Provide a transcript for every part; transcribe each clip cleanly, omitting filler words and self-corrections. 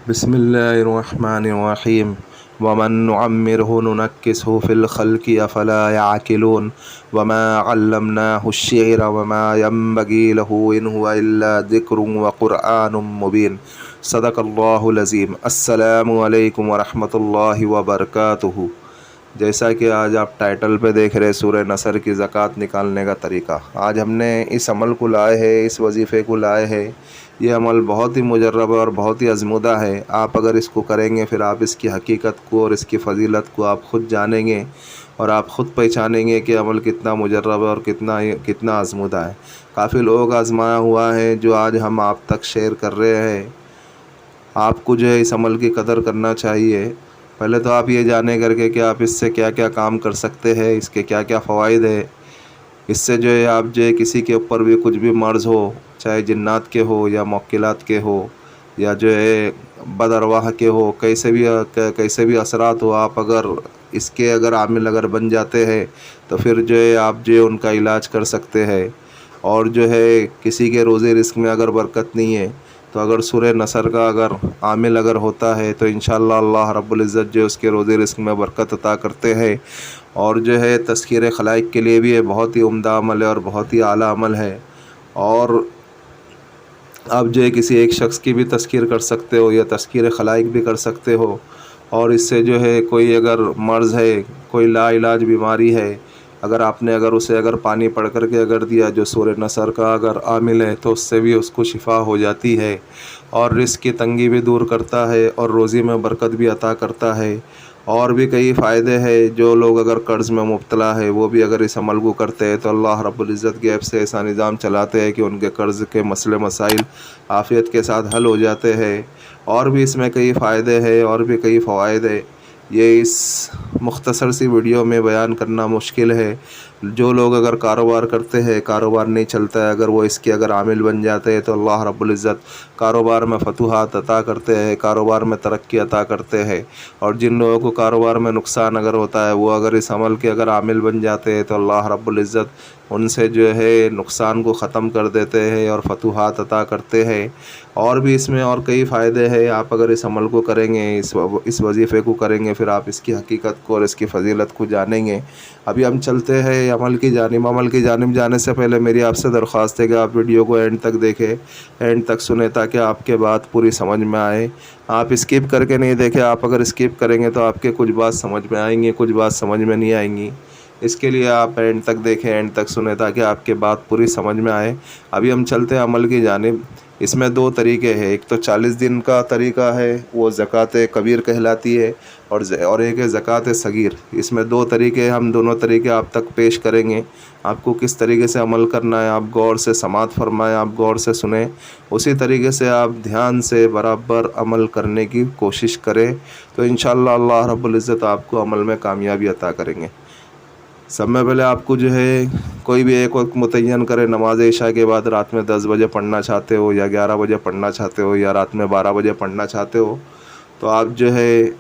बिस्मिल्लाहिर्रहमानिर्रहीम वमन नुअम्मिरहु नुनक्किसहु फ़िल ख़ल्क़ि अफ़ला यअक़िलून वमा अल्लमनाहु अश्शिअरा वमा यंबग़ी लहु इन हुवा इल्ला ज़िक्रुन व क़ुरआनुम मुबीन। सदक़ल्लाहुल अज़ीम। अस्सलामु अलैकुम व रहमतुल्लाहि व बरकातुहू। जैसा कि आज आप टाइटल पे देख रहे सूरह नसर की ज़कात निकालने का तरीका, आज हमने इस अमल को लाए हैं, इस वजीफ़े को लाए हैं। ये अमल बहुत ही मुजर्रब और बहुत ही आज़मूदा है। आप अगर इसको करेंगे फिर आप इसकी हकीकत को और इसकी फ़जीलत को आप ख़ुद जानेंगे और आप ख़ुद पहचानेंगे कि अमल कितना मुजर्रब है और कितना कितना आज़मूदा है। काफ़ी लोग आज़माया हुआ है जो आज हम आप तक शेयर कर रहे हैं। आपको जो है इस अमल की कदर करना चाहिए। पहले तो आप ये जाने करके कि आप इससे क्या क्या काम कर सकते हैं, इसके क्या क्या फ़वाइद है। इससे जो है आप जो है किसी के ऊपर भी कुछ भी मर्ज़ हो, चाहे जिन्नात के हो या मुक्किलात के हो या जो है बदअरवाह के हो, कैसे भी असरात हो, आप अगर इसके आमिल अगर बन जाते हैं तो फिर जो है आप जो है उनका इलाज कर सकते हैं। और जो है किसी के रोज़े रिस्क में अगर बरकत नहीं है तो अगर सूरह नसर का आमिल होता है तो इंशाअल्लाह अल्लाह रब्बुल इज़्ज़त जो उसके रोज़े रिस्क में बरकत अता करते हैं। और जो है तज़किरे खलाइक के लिए भी ये बहुत ही उम्दा अमल है और बहुत ही आला अमल है। और आप जो है किसी एक शख्स की भी तज़कीर कर सकते हो या तज़कीर खलाइक भी कर सकते हो। और इससे जो है कोई अगर मर्ज़ है, कोई लाइलाज बीमारी है, अगर उसे पानी पढ़ कर के दिया जो सूरह नसर का आमिल है तो उससे भी उसको शिफ़ा हो जाती है। और रिज़्क़ की तंगी भी दूर करता है और रोज़ी में बरकत भी अता करता है। और भी कई फ़ायदे हैं। जो लोग अगर कर्ज़ में मुब्तला है वो भी अगर इस अमल को करते हैं तो अल्लाह रब्बुल इज़्ज़त गैब से ऐसा निज़ाम चलाते हैं कि उनके कर्ज़ के मसले मसाइल आफ़ियत के साथ हल हो जाते हैं। और भी इसमें कई फ़ायदे हैं और भी कई फ़वाइद है। ये इस मुख्तसर सी वीडियो में बयान करना मुश्किल है। जो लोग अगर कारोबार करते हैं, कारोबार नहीं चलता है, अगर वो इसके आमिल बन जाते हैं तो अल्लाह रब्बुल इज़्ज़त कारोबार में फतूहात अता करते हैं, कारोबार में तरक्की अता करते हैं। और जिन लोगों को कारोबार में नुकसान अगर होता है वो अगर इस अमल के आमिल बन जाते हैं तो अल्लाह रब्बुल इज़्ज़त उनसे जो है नुकसान को ख़त्म कर देते हैं और फतूहात अता करते हैं। और भी इसमें और कई फ़ायदे हैं। आप अगर इस अमल को करेंगे, इस वजीफ़े को करेंगे, फिर आप इसकी हकीकत को और इसकी फ़जीलत को जानेंगे। अभी हम चलते हैं अमल की जानिब जाने से पहले मेरी आपसे दरख्वास्त है कि आप वीडियो को एंड तक देखें, एंड तक सुने, ताकि आपके बात पूरी समझ में आए। आप स्किप करके नहीं देखें। आप अगर स्किप करेंगे तो आपके कुछ बात समझ में आएंगी, कुछ बात समझ में नहीं आएंगी। इसके लिए आप एंड तक देखें, एंड तक सुने, ताकि आपके बात पूरी समझ में आए। अभी हम चलते हैं अमल की जानिब। इसमें दो तरीके हैं। एक तो 40 दिन का तरीका है, वो ज़कात कबीर कहलाती है, और एक है ज़कात सगीर। इसमें दो तरीके, हम दोनों तरीके आप तक पेश करेंगे। आपको किस तरीके से अमल करना है आप गौर से समात फरमाएं, आप गौर से सुने, उसी तरीके से आप ध्यान से बराबर अमल करने की कोशिश करें तो इंशाअल्लाह अल्लाह रब्बुल इज़्ज़त आपको अमल में कामयाबी अता करेंगे। सब में पहले आपको जो है कोई भी एक वक्त मुतय्यन करें। नमाज इशा के बाद रात में 10 बजे पढ़ना चाहते हो या 11 बजे पढ़ना चाहते हो या रात में 12 बजे पढ़ना चाहते हो तो आप जो है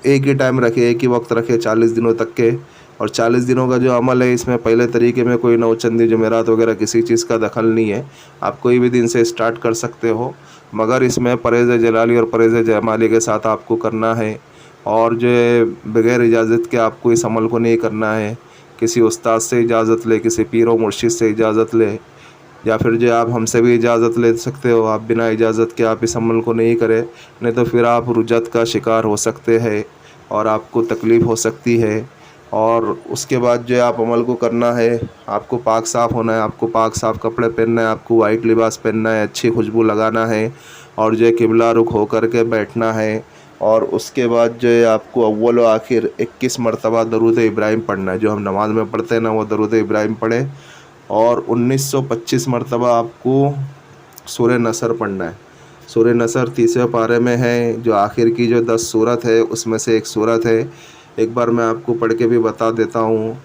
एक ही टाइम रखे, एक ही वक्त रखे 40 दिनों तक के। और 40 दिनों का जो अमल है इसमें पहले तरीके में कोई नौचंदी जुमेरात वगैरह किसी चीज़ का दखल नहीं है। आप कोई भी दिन से स्टार्ट कर सकते हो, मगर इसमें परहेज़ जलाली और परहेज़ जमाली के साथ आपको करना है। और जो है बग़ैर इजाज़त के आपको इस अमल को नहीं करना है। किसी उस्ताद से इजाज़त ले, किसी पीर व मुर्शिद से इजाज़त ले, या फिर जो आप हमसे भी इजाज़त ले सकते हो। आप बिना इजाज़त के आप इस अमल को नहीं करें, नहीं तो फिर आप रुजत का शिकार हो सकते हैं और आपको तकलीफ़ हो सकती है। और उसके बाद जो आप अमल को करना है, आपको पाक साफ़ होना है, आपको पाक साफ़ कपड़े पहनना है, आपको वाइट लिबास पहनना है, अच्छी खुशबू लगाना है और जो है किबला रुख होकर के बैठना है। और उसके बाद जो है आपको अव्वल व आखिर 21 मरतबा दरूद इब्राहिम पढ़ना है। जो हम नमाज में पढ़ते हैं ना, वो दरूद इब्राहिम पढ़े। और 1925 मरतबा आपको सूरह नसर पढ़ना है। सूरह नसर 30वें पारे में है, जो आखिर की जो 10 सूरत है उसमें से एक सूरत है। एक बार मैं आपको पढ़ के भी बता देता हूँ,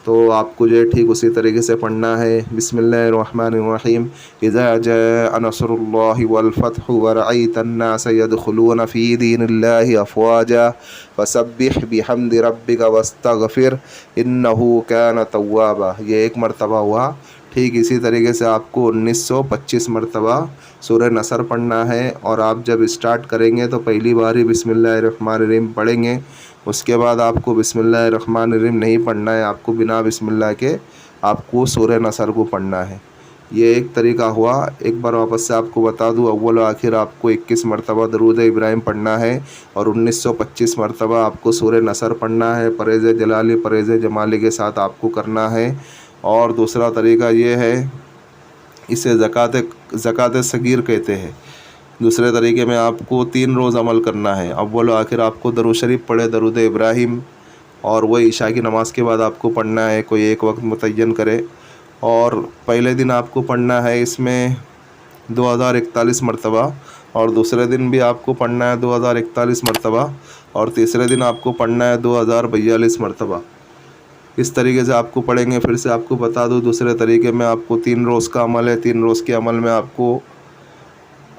तो आपको जो है ठीक उसी तरीके से पढ़ना है। बिस्मिल्लाहिर्रहमानिर्रहीम। इज़ा जाअ नस्रुल्लाहि वल फ़त्हु व रअयतन्नास यदख़ुलून फ़ी दीनिल्लाहि अफ़वाजा फसब्बिह बिहम्दि रब्बिका वस्तग़फ़िर इन्नहु कान तव्वाबा। ये एक मरतबा हुआ। ठीक इसी तरीके से आपको 1925 मरतबा सूरह नसर पढ़ना है। और आप जब स्टार्ट करेंगे तो पहली बार ही बिस्मिल्लाहिर्रहमानिर्रहीम पढ़ेंगे। उसके बाद आपको बिस्मिल्लाहिर्रहमानिर्रहीम नहीं पढ़ना है, आपको बिना बिस्मिल्लाह के आपको सूरह नसर को पढ़ना है। ये एक तरीका हुआ। एक बार वापस से आपको बता दूँ, अव्वल व आखिर आपको 21 मरतबा दरूद इब्राहिम पढ़ना है और 1925 मरतबा आपको सूरह नसर पढ़ना है। परहेज़ जलाली परहेज़ जमाली के साथ आपको करना है। और दूसरा तरीका ये है, इसे ज़कात सगीर कहते हैं। दूसरे तरीके में आपको 3 रोज़ अमल करना है। अव्वल व आखिर आपको दरूद शरीफ पढ़े, दरूद इब्राहिम, और वह ईशा की नमाज़ के बाद आपको पढ़ना है। कोई एक वक्त मुतय्यन करे। और पहले दिन आपको पढ़ना है इसमें 2041 मरतबा, और दूसरे दिन भी आपको पढ़ना है 2041 मरतबा, और तीसरे दिन आपको पढ़ना है 2042 मरतबा। इस तरीके से आपको पढ़ेंगे। फिर से आपको बता दूं, दूसरे तरीके में आपको 3 रोज़ का अमल है। 3 रोज़ के अमल में आपको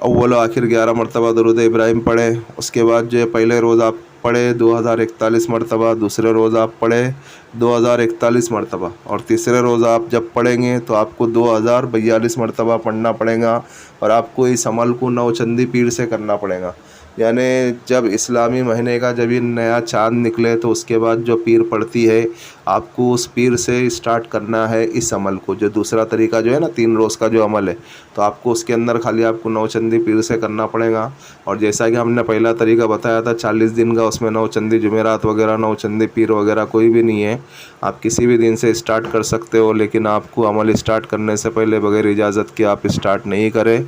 अव्वल आखिर 11 मरतबा दरूद इब्राहिम पढ़े। उसके बाद जो है पहले रोज़ आप पढ़े 2041 मरतबा, दूसरे रोज़ आप पढ़े 2041 मरतबा, और तीसरे रोज़ आप जब पढ़ेंगे तो आपको 2042 मरतबा पढ़ना पड़ेगा। और आपको इस अमल को नौचंदी पीर से करना पड़ेगा। यानी जब इस्लामी महीने का जब ये नया चाँद निकले तो उसके बाद जो पीर पड़ती है, आपको उस पीर से स्टार्ट करना है इस अमल को। जो दूसरा तरीका जो है ना 3 रोज़ का जो अमल है, तो आपको उसके अंदर खाली आपको नौचंदी पीर से करना पड़ेगा। और जैसा कि हमने पहला तरीका बताया था 40 दिन का, उसमें नौचंदी जुमेरात वगैरह, नौचंदी पीर वगैरह कोई भी नहीं है। आप किसी भी दिन से स्टार्ट कर सकते हो, लेकिन आपको अमल स्टार्ट करने से पहले बगैर इजाज़त के आप स्टार्ट नहीं करें।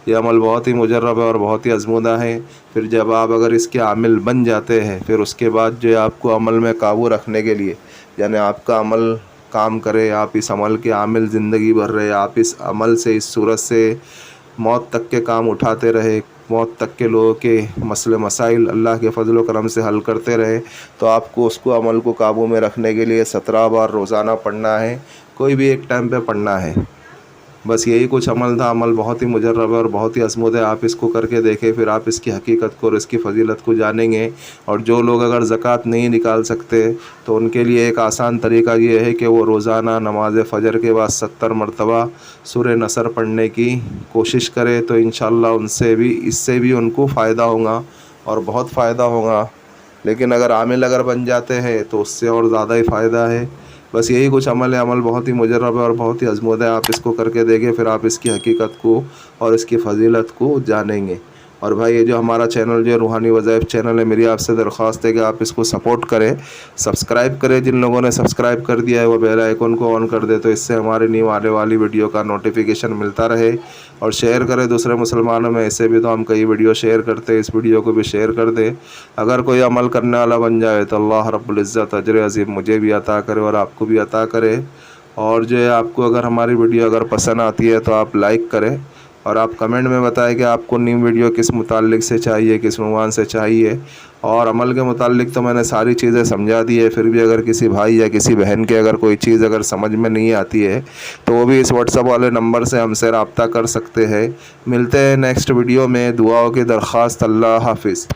ये अमल बहुत ही मुजर्रब है और बहुत ही आज़मूदा है। फिर जब आप अगर इसके आमिल बन जाते हैं, फिर उसके बाद जो है आपको अमल में काबू रखने के लिए, यानी आपका अमल काम करे, आप इस अमल के आमिल ज़िंदगी भर रहे, आप इस अमल से, इस सूरत से मौत तक के काम उठाते रहे, मौत तक के लोगों के मसले मसाइल अल्लाह के फजल व करम से हल करते रहे, तो आपको उसको अमल को काबू में रखने के लिए 17 बार रोज़ाना पढ़ना है। कोई भी एक टाइम पे पढ़ना है। बस यही कुछ अमल था। अमल बहुत ही मुजर्रब है और बहुत ही अज़मूद है। आप इसको करके देखें, फिर आप इसकी हकीकत को और इसकी फ़जीलत को जानेंगे। और जो लोग अगर ज़कात नहीं निकाल सकते तो उनके लिए एक आसान तरीका ये है कि वो रोज़ाना नमाज फ़जर के बाद 70 मरतबा सूरह नसर पढ़ने की कोशिश करें, तो इंशाअल्लाह इससे भी उनको फ़ायदा होगा और बहुत फ़ायदा होगा। लेकिन अगर आमिल बन जाते हैं तो उससे और ज़्यादा ही फ़ायदा है। बस यही कुछ अमल है। अमल बहुत ही मुजर्रब है और बहुत ही आज़मूदा है। आप इसको करके देखें, फिर आप इसकी हकीकत को और इसकी फ़जीलत को जानेंगे। और भाई ये जो हमारा चैनल जो रूहानी वज़ाइफ चैनल है, मेरी आपसे दरख्वास्त है कि आप इसको सपोर्ट करें, सब्सक्राइब करें। जिन लोगों ने सब्सक्राइब कर दिया है वो बेल आइकन को ऑन कर दे, तो इससे हमारे न्यू आने वाली वीडियो का नोटिफिकेशन मिलता रहे। और शेयर करें दूसरे मुसलमानों में, ऐसे भी तो हम कई वीडियो शेयर करते हैं, इस वीडियो को भी शेयर कर दे। अगर कोई अमल करने वाला बन जाए तो अल्लाह रब्बुल इज़्ज़त अजर अज़ीम मुझे भी अता करे और आपको भी अता करे। और जो है आपको अगर हमारी वीडियो अगर पसंद आती है तो आप लाइक करें और आप कमेंट में बताएं कि आपको न्यू वीडियो किस मुताल्लिक से चाहिए, किस उन्वान से चाहिए। और अमल के मुताल्लिक तो मैंने सारी चीज़ें समझा दी है, फिर भी अगर किसी भाई या किसी बहन के अगर कोई चीज़ अगर समझ में नहीं आती है तो वो भी इस व्हाट्सएप वाले नंबर से हमसे रब्ता कर सकते हैं। मिलते हैं नेक्स्ट वीडियो में। दुआओं की दरख्वास्त। अल्लाह हाफिज़।